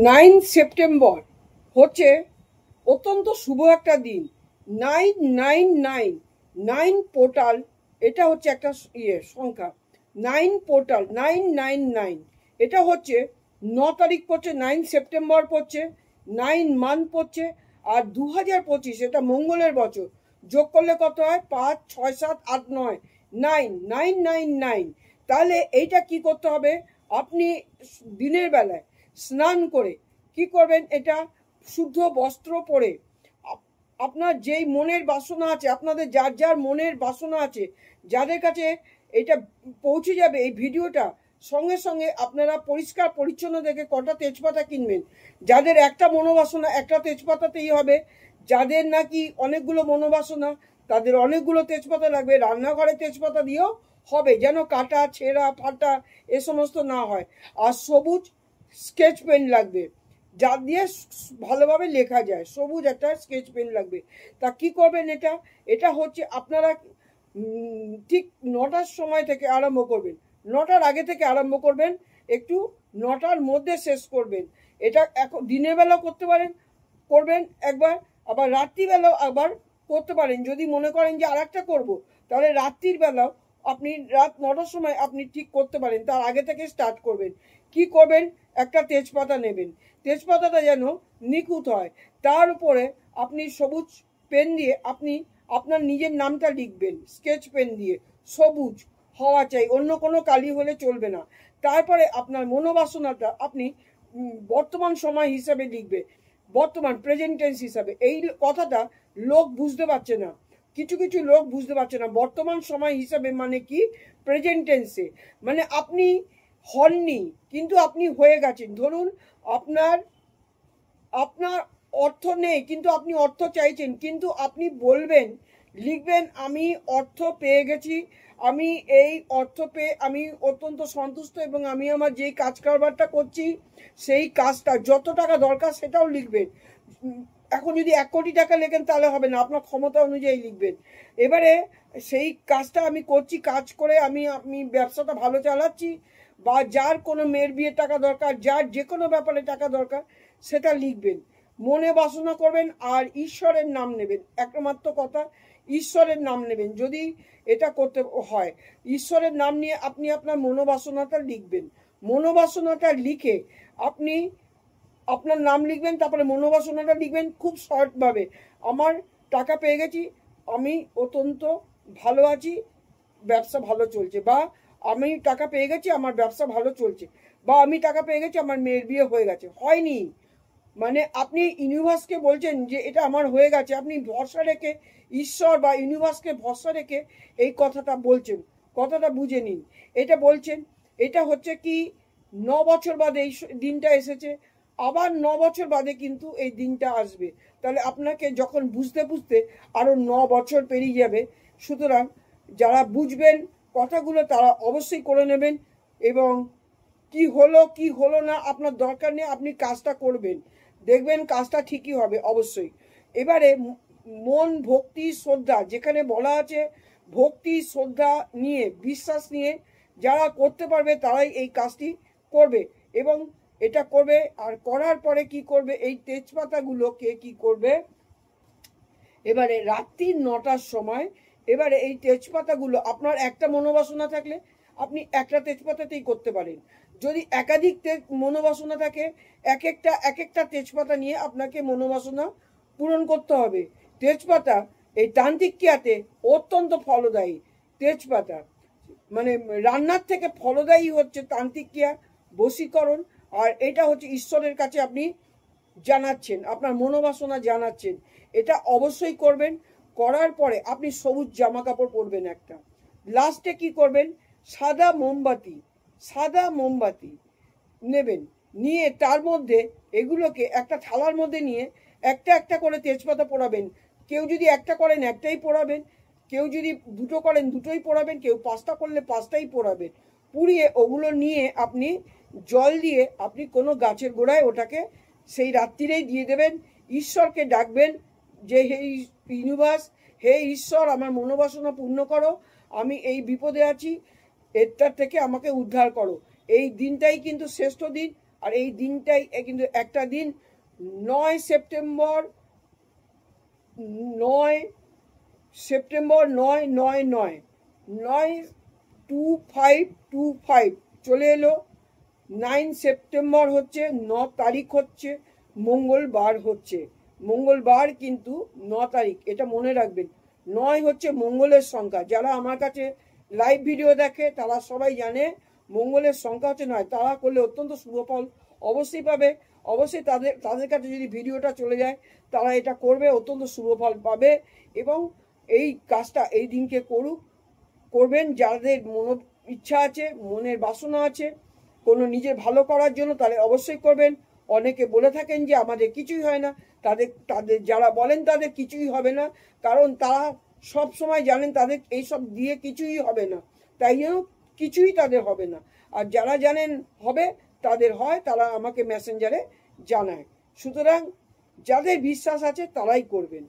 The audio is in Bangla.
9 সেপ্টেম্বর হচ্ছে অত্যন্ত শুভ একটা দিন। 999 পোর্টাল, এটা হচ্ছে একটা সংখ্যা। 9 পোর্টাল 999, এটা হচ্ছে 9 তারিখ পড়ছে, 9 সেপ্টেম্বর পড়ছে, 9 মান্থ পড়ছে, আর 2025 এটা মঙ্গলের বছর। যোগ করলে কত হয়? 5 6 7 8 9 9 তাহলে এইটা কি করতে হবে? আপনি দিনের বেলায় স্নান করে কি করবেন? এটা শুদ্ধ বস্ত্র পরে আপনার যেই মনের বাসনা আছে, আপনাদের যার যার মনের বাসনা আছে, যাদের কাছে এটা পৌঁছে যাবে এই ভিডিওটা, সঙ্গে সঙ্গে আপনারা পরিষ্কার পরিচ্ছন্ন দেখে কটা তেজপাতা কিনবেন। যাদের একটা মনোবাসনা একটা তেজপাতাতেই হবে, যাদের নাকি অনেকগুলো মনোবাসনা তাদের অনেকগুলো তেজপাতা লাগবে। রান্নাঘরে তেজপাতা দিয়েও হবে, যেন কাটা ছেঁড়া ফাটা এ সমস্ত না হয়। আর সবুজ স্কেচ পেন লাগবে, যা দিয়ে ভালোভাবে লেখা যায়। সবুজ একটা স্কেচ পেন লাগবে। তা কি করবেন? এটা হচ্ছে আপনারা ঠিক 9টার সময় থেকে আরম্ভ করবেন, 9টার আগে থেকে আরম্ভ করবেন, একটু 9টার মধ্যে শেষ করবেন। এটা এখন দিনের বেলা করতে পারেন, করবেন একবার, আবার রাত্রিবেলাও আবার করতে পারেন। যদি মনে করেন যে আর একটা করবো, তাহলে রাত্রির বেলাও আপনি রাত 9টার সময় আপনি ঠিক করতে পারেন, তার আগে থেকে স্টার্ট করবেন। কি করবেন? একটা তেজপাতা নেবেন, তেজপাতাটা যেন নিখুঁত হয়। তার উপরে আপনি সবুজ পেন দিয়ে আপনি আপনার নিজের নামটা লিখবেন, স্কেচ পেন দিয়ে। সবুজ হওয়া চাই, অন্য কোনো কালি হলে চলবে না। তারপরে আপনার মনোবাসনাটা আপনি বর্তমান সময় হিসাবে লিখবে, বর্তমান প্রেজেন্ট টেন্স হিসাবে। এই কথাটা লোক বুঝতে পারছে না, কিছু কিছু লোক বুঝতে পারছে না। বর্তমান সময় হিসাবে মানে কি? প্রেজেন্ট টেন্সে মানে আপনি হননি কিন্তু আপনি হয়ে গেছেন। ধরুন আপনার অর্থ নেই কিন্তু আপনি অর্থ চাইছেন, কিন্তু আপনি বলবেন, লিখবেন, আমি অর্থ পেয়ে গেছি, আমি এই অর্থ পেয়ে আমি অত্যন্ত সন্তুষ্ট, এবং আমি আমার যেই কাজ কারবারটা করছি সেই কাজটা যত টাকা দরকার সেটাও লিখবেন। এখন যদি 1 কোটি টাকা লেখেন তাহলে হবে না, আপনার ক্ষমতা অনুযায়ী লিখবেন। এবারে সেই কাজটা আমি করছি, কাজ করে আমি ব্যবসাটা ভালো চালাচ্ছি, বা যার কোনো মেয়ের বিয়ের টাকা দরকার, যার যে কোনো ব্যাপারে টাকা দরকার সেটা লিখবেন। মনে বাসনা করবেন আর ঈশ্বরের নাম নেবেন। একমাত্র কথা, ঈশ্বরের নাম নেবেন। যদি এটা করতে হয়, ঈশ্বরের নাম নিয়ে আপনি আপনার মনোবাসনাটা লিখবেন। মনোবাসনাটা লিখে আপনি আপনার নাম লিখবেন, তারপরে মনোবাসনাটা লিখবেন খুব শর্টভাবে। আমার টাকা পেয়ে গেছি, আমি অত্যন্ত ভালো আছি, ব্যবসা ভালো চলছে, বা আমি টাকা পেয়ে গেছি আমার ব্যবসা ভালো চলছে, বা আমি টাকা পেয়ে গেছি আমার মেয়ের বিয়ে হয়ে গেছে। হয়নি মানে আপনি ইউনিভার্সকে বলছেন যে এটা আমার হয়ে গেছে, আপনি ভরসা রেখে ঈশ্বর বা ইউনিভার্সকে ভরসা রেখে এই কথাটা বলছেন। কথাটা বুঝে নিন, এটা বলছেন। এটা হচ্ছে কি 9 বছর বাদে এই দিনটা এসেছে, আবার 9 বছর বাদে কিন্তু এই দিনটা আসবে। তাহলে আপনাকে যখন বুঝতে বুঝতে আরও 9 বছর পেরিয়ে যাবে। সুতরাং যারা বুঝবেন কথাগুলো তারা অবশ্যই করে নেবেন, এবং কি হলো কি হলো না আপনার দরকার নেই, আপনি কাজটা করবেন, দেখবেন কাজটা ঠিকই হবে অবশ্যই। এবারে মন, ভক্তি, শ্রদ্ধা, যেখানে বলা আছে ভক্তি শ্রদ্ধা নিয়ে, বিশ্বাস নিয়ে যারা করতে পারবে তারাই এই কাজটি করবে, এবং এটা করবে। আর করার পরে কি করবে? এই তেজপাতাগুলোকে কি করবে? এবারে রাত্রি 9টার সময় এবারে এই তেজপাতাগুলো, আপনার একটা মনোবাসনা থাকলে আপনি একটা তেজপাতাতেই করতে পারেন। যদি একাধিক মনোবাসনা থাকে, এক একটা তেজপাতা নিয়ে আপনাকে মনোবাসনা পূরণ করতে হবে। তেজপাতা এই তান্ত্রিক ক্রিয়াতে অত্যন্ত ফলদায়ী। তেজপাতা মানে রান্নার থেকে ফলদায়ী হচ্ছে তান্ত্রিক ক্রিয়া, বশীকরণ। আর এটা হচ্ছে ঈশ্বরের কাছে আপনি জানাচ্ছেন, আপনার মনোবাসনা জানাচ্ছেন। এটা অবশ্যই করবেন। করার পরে আপনি সবুজ জামা কাপড় পরবেন একটা। লাস্টে কি করবেন? সাদা মোমবাতি নেবেন, নিয়ে তার মধ্যে এগুলোকে একটা থালার মধ্যে নিয়ে একটা একটা করে তেজপাতা পোড়াবেন। কেউ যদি একটা করেন একটাই পোড়াবেন, কেউ যদি দুটো করেন দুটোই পোড়াবেন, কেউ 5টা করলে 5টাই পোড়াবেন। পুড়িয়ে ওগুলো নিয়ে আপনি জল দিয়ে আপনি কোনো গাছের গোড়ায় ওটাকে সেই রাত্রিরেই দিয়ে দেবেন। ঈশ্বরকে ডাকবেন যে হে ইউনিভার্স, হে ঈশ্বর, আমার মনোবাসনা পূর্ণ করো, আমি এই বিপদে আছি, এটার থেকে আমাকে উদ্ধার করো। এই দিনটাই কিন্তু শ্রেষ্ঠ দিন। আর এই দিনটাই কিন্তু একটা দিন 9 সেপ্টেম্বর 9/9/9/9/2525 চলে এলো। 9 সেপ্টেম্বর হচ্ছে 9 তারিখ হচ্ছে মঙ্গলবার হচ্ছে, মঙ্গলবার কিন্তু 9 তারিখ, এটা মনে রাখবেন। 9 হচ্ছে মঙ্গলের সংখ্যা। যারা আমার কাছে লাইভ ভিডিও দেখে তারা সবাই জানে মঙ্গলের সংখ্যা হচ্ছে 9। তারা করলে অত্যন্ত শুভ ফল অবশ্যই পাবে। অবশ্যই তাদের কাছে যদি ভিডিওটা চলে যায় তারা এটা করবে, অত্যন্ত শুভ ফল পাবে। এবং এই কাজটা এই দিনকে করবেন যাদের ইচ্ছা আছে, মনের বাসনা আছে কোনো নিজের ভালো করার জন্য, তাহলে অবশ্যই করবেন। অনেকে বলে থাকেন যে আমাদের কিছুই হয় না, তাদের যারা বলেন তাদের কিছুই হবে না, কারণ তারা সব সময় জানেন তাদের এইসব দিয়ে কিছুই হবে না, তাই জন্য কিছুই তাদের হবে না। আর যারা জানেন হবে তাদের হয়, তারা আমাকে মেসেঞ্জারে জানায়। সুতরাং যাদের বিশ্বাস আছে তারাই করবেন।